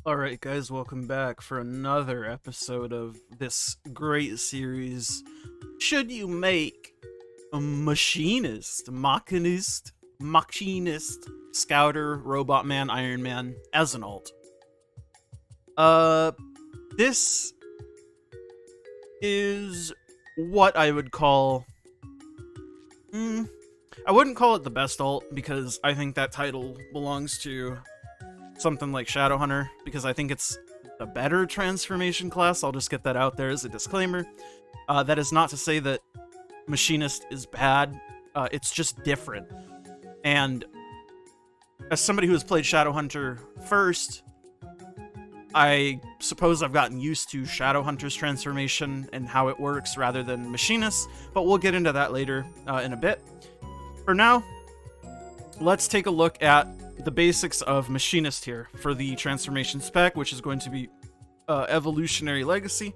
Alright guys, welcome back for another episode of this great series. Should you make a machinist, scouter, robot man, Iron Man as an alt? This is what I would call... I wouldn't call it the best alt, because I think that title belongs to something like Shadowhunter, because I think it's a better transformation class. I'll just get that out there as a disclaimer. That is not to say that Machinist is bad. It's just different. And as somebody who has played Shadowhunter first, I suppose I've gotten used to Shadowhunter's transformation and how it works rather than Machinist, but we'll get into that later in a bit. For now, let's take a look at the basics of Machinist here for the transformation spec, which is going to be Evolutionary Legacy.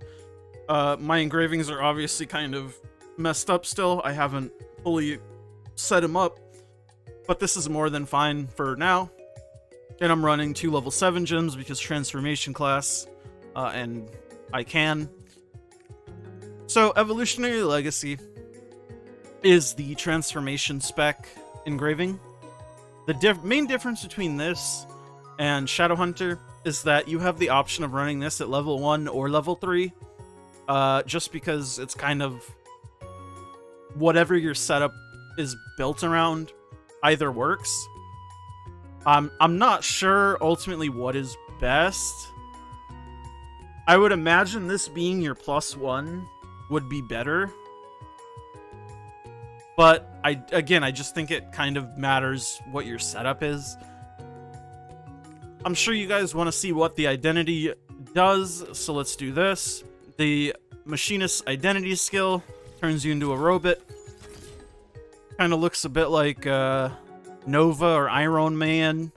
My engravings are obviously kind of messed up still. I haven't fully set them up, but this is more than fine for now. And I'm running 2 level 7 gems because transformation class, and I can. So Evolutionary Legacy is the transformation spec engraving. The main difference between this and Shadowhunter is that you have the option of running this at level 1 or level 3, just because it's kind of whatever your setup is built around either works. I'm not sure ultimately what is best. I would imagine this being your +1 would be better. But I just think it kind of matters what your setup is. I'm sure you guys want to see what the identity does, so let's do this. The Machinist identity skill turns you into a robot. Kind of looks a bit like Nova or Iron Man.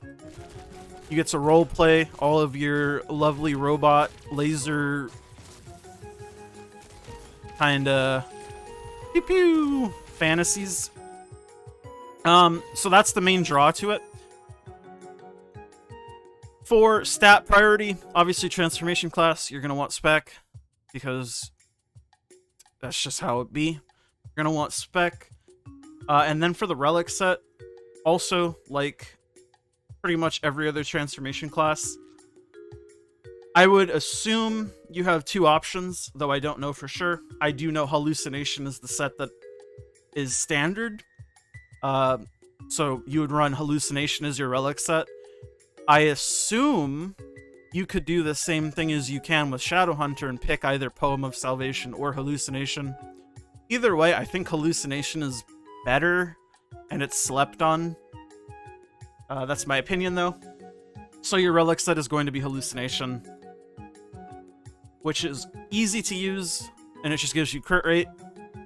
You get to roleplay all of your lovely robot laser kinda pew pew fantasies. So that's the main draw to it. For stat priority, obviously transformation class, you're gonna want spec, because that's just how it be. You're gonna want spec. And then for the relic set, also, like pretty much every other transformation class, I would assume you have 2 options, though I don't know for sure. I do know hallucination is the set that is standard. So you would run hallucination as your relic set. I assume you could do the same thing as you can with Shadowhunter and pick either Poem of Salvation or hallucination. Either way, I think hallucination is better, and it's slept on. That's my opinion, though. So your relic set is going to be hallucination, which is easy to use, and it just gives you crit rate.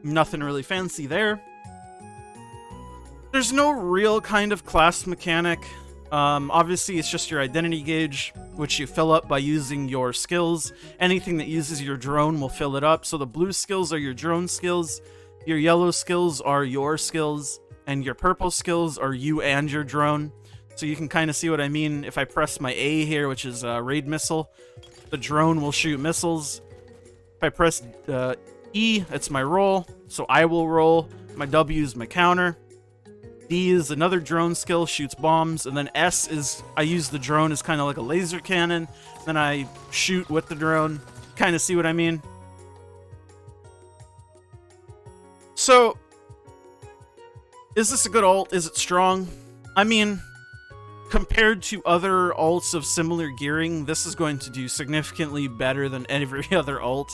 Nothing really fancy there. There's no real kind of class mechanic. Obviously, it's just your identity gauge, which you fill up by using your skills. Anything that uses your drone will fill it up. So the blue skills are your drone skills, your yellow skills are your skills, and your purple skills are you and your drone. So you can kind of see what I mean. If I press my A here, which is raid missile, the drone will shoot missiles. If I press E, it's my roll, so I will roll. My W is my counter. D is another drone skill, shoots bombs, and then S is, I use the drone as kind of like a laser cannon, then I shoot with the drone. Kind of see what I mean? So, is this a good alt? Is it strong? I mean, compared to other alts of similar gearing, this is going to do significantly better than every other alt.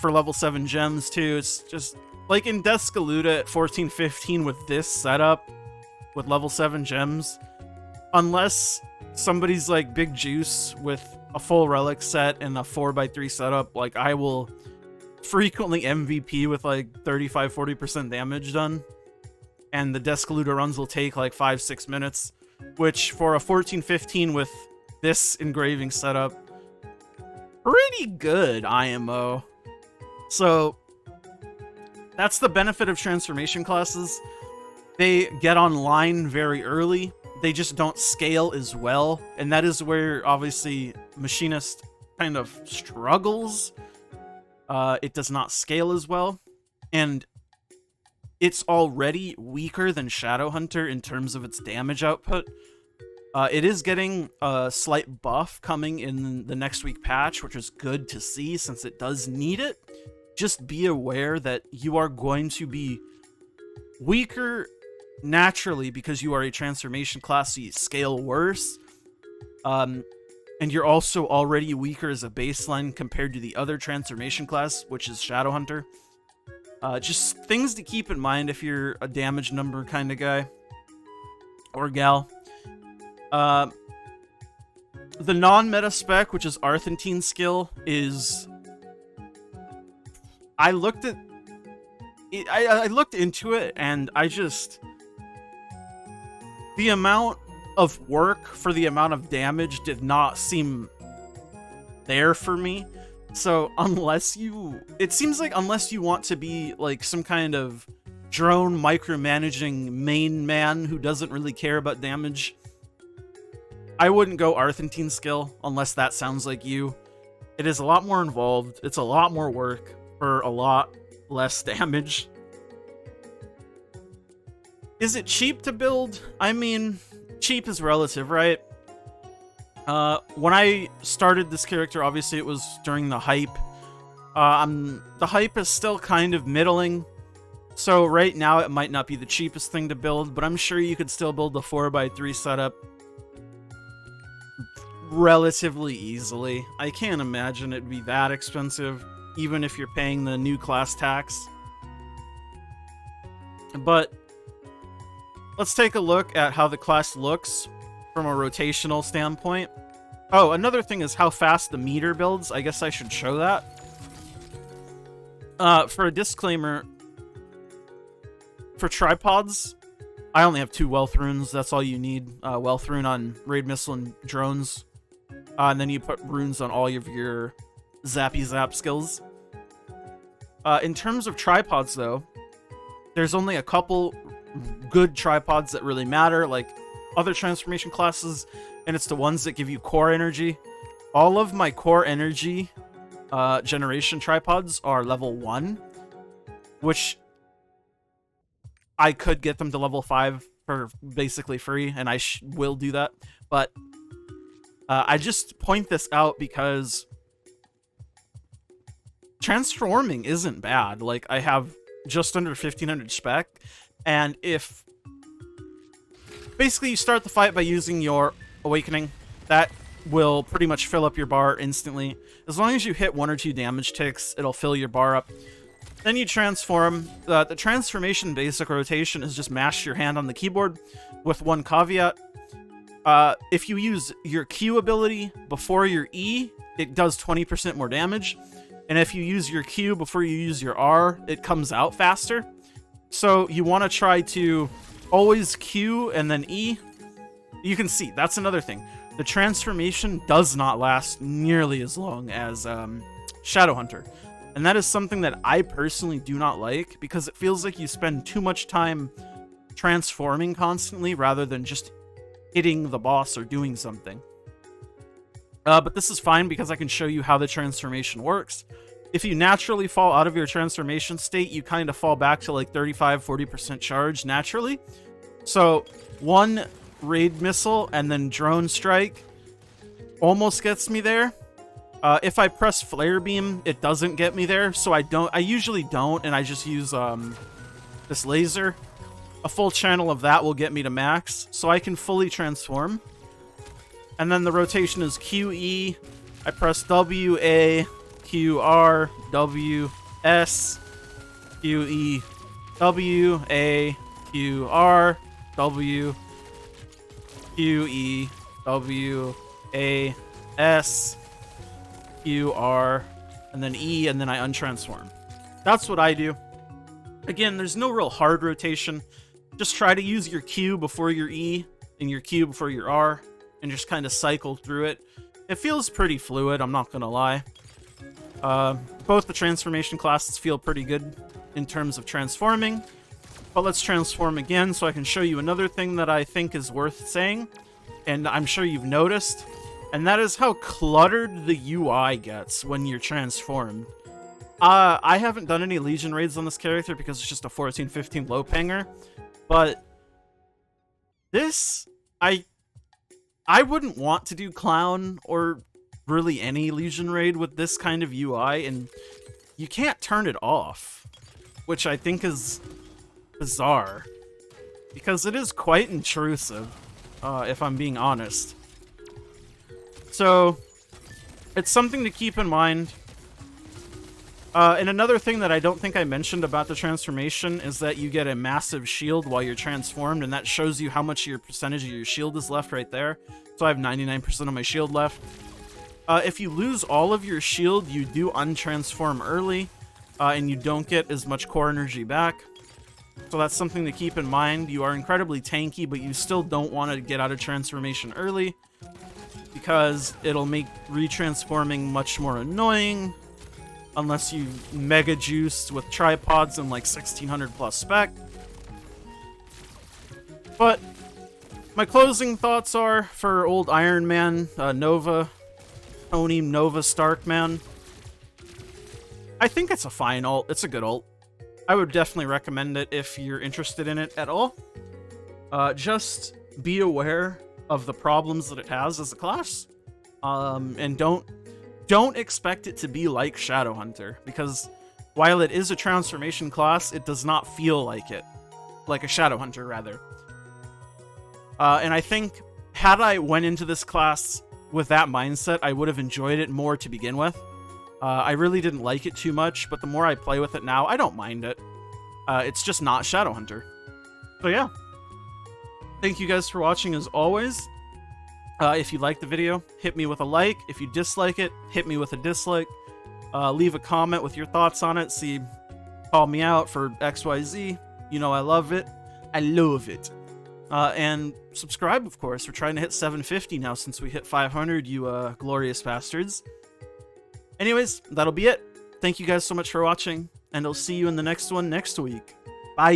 For level 7 gems, too, it's just... like in Descaluda at 14-15 with this setup, with level 7 gems, unless somebody's like Big Juice with a full relic set and a 4x3 setup, like I will frequently MVP with like 35-40% damage done. And the Descaluda runs will take like 5-6 minutes, which for a 14-15 with this engraving setup, pretty good IMO. So that's the benefit of transformation classes. They get online very early. they just don't scale as well, and that is where obviously Machinist kind of struggles. It does not scale as well, and it's already weaker than Shadowhunter in terms of its damage output. It is getting a slight buff coming in the next week patch, which is good to see since it does need it. Just be aware that you are going to be weaker naturally because you are a transformation class, so you scale worse. And you're also already weaker as a baseline compared to the other transformation class, which is Shadowhunter. Just things to keep in mind if you're a damage number kind of guy or gal. The non-meta spec, which is Arthentine skill, is... I looked into it, and I just... The amount of work for the amount of damage did not seem there for me. So unless you... It seems like unless you want to be like some kind of drone micromanaging main man who doesn't really care about damage, I wouldn't go Arthentine skill unless that sounds like you. It is a lot more involved. It's a lot more work for a lot less damage. Is it cheap to build? I mean, cheap is relative, right? When I started this character, obviously it was during the hype. The hype is still kind of middling, so right now it might not be the cheapest thing to build, but I'm sure you could still build the 4x3 setup relatively easily. I can't imagine it'd be that expensive, even if you're paying the new class tax. But let's take a look at how the class looks from a rotational standpoint. Oh, another thing is how fast the meter builds. I guess I should show that. For a disclaimer, for tripods, I only have 2 wealth runes. That's all you need. Wealth rune on raid missile and drones. And then you put runes on all of your zappy zap skills. In terms of tripods, though, there's only a couple good tripods that really matter, like other transformation classes, and it's the ones that give you core energy. All of my core energy generation tripods are level 1, which I could get them to level 5 for basically free, and I will do that. But I just point this out because transforming isn't bad. Like, I have just under 1500 spec, and if basically you start the fight by using your awakening, that will pretty much fill up your bar instantly. As long as you hit 1 or 2 damage ticks, it'll fill your bar up. Then you transform. The transformation basic rotation is just mash your hand on the keyboard with one caveat. If you use your Q ability before your E, it does 20% more damage. And if you use your Q before you use your R, it comes out faster. So you want to try to always Q and then E. You can see, that's another thing. The transformation does not last nearly as long as Shadowhunter. And that is something that I personally do not like, because it feels like you spend too much time transforming constantly rather than just hitting the boss or doing something. But this is fine because I can show you how the transformation works. If you naturally fall out of your transformation state, you kind of fall back to like 35-40% charge naturally. So 1 raid missile and then drone strike almost gets me there. If I press flare beam, it doesn't get me there, so I usually don't, and I just use this laser. A full channel of that will get me to max, so I can fully transform. And then the rotation is QE. I press WA, QR, W, S, QE, WA, QR, W, QE, WA, S, QR, and then E, and then I untransform. That's what I do. Again, there's no real hard rotation. Just try to use your Q before your E and your Q before your R, and just kind of cycle through it. It feels pretty fluid, I'm not gonna lie. Both the transformation classes feel pretty good in terms of transforming. But let's transform again so I can show you another thing that I think is worth saying, and I'm sure you've noticed, and that is how cluttered the UI gets when you're transformed. I haven't done any Legion raids on this character because it's just a 14-15 low panger, but this, I wouldn't want to do Clown or really any Legion raid with this kind of UI, and you can't turn it off, which I think is bizarre, because it is quite intrusive, if I'm being honest. So, it's something to keep in mind. And another thing that I don't think I mentioned about the transformation is that you get a massive shield while you're transformed, and that shows you how much of your percentage of your shield is left right there. So I have 99% of my shield left. If you lose all of your shield, you do untransform early, and you don't get as much core energy back. So that's something to keep in mind. You are incredibly tanky, but you still don't want to get out of transformation early, because it'll make retransforming much more annoying, unless you mega juiced with tripods and like 1600 plus spec. But my closing thoughts are for old Iron Man, Tony Nova Stark man. I think it's a fine ult. It's a good ult. I would definitely recommend it if you're interested in it at all. Just be aware of the problems that it has as a class, and don't expect it to be like Shadowhunter, because while it is a transformation class, it does not feel like it. Like a Shadowhunter, rather. And I think, had I went into this class with that mindset, I would have enjoyed it more to begin with. I really didn't like it too much, but the more I play with it now, I don't mind it. It's just not Shadowhunter. So yeah. Thank you guys for watching as always. If you liked the video, hit me with a like. If you dislike it, hit me with a dislike. Leave a comment with your thoughts on it. Call me out for XYZ. You know I love it. I love it. And subscribe, of course. We're trying to hit 750 now since we hit 500, you glorious bastards. Anyways, that'll be it. Thank you guys so much for watching, and I'll see you in the next one next week. Bye!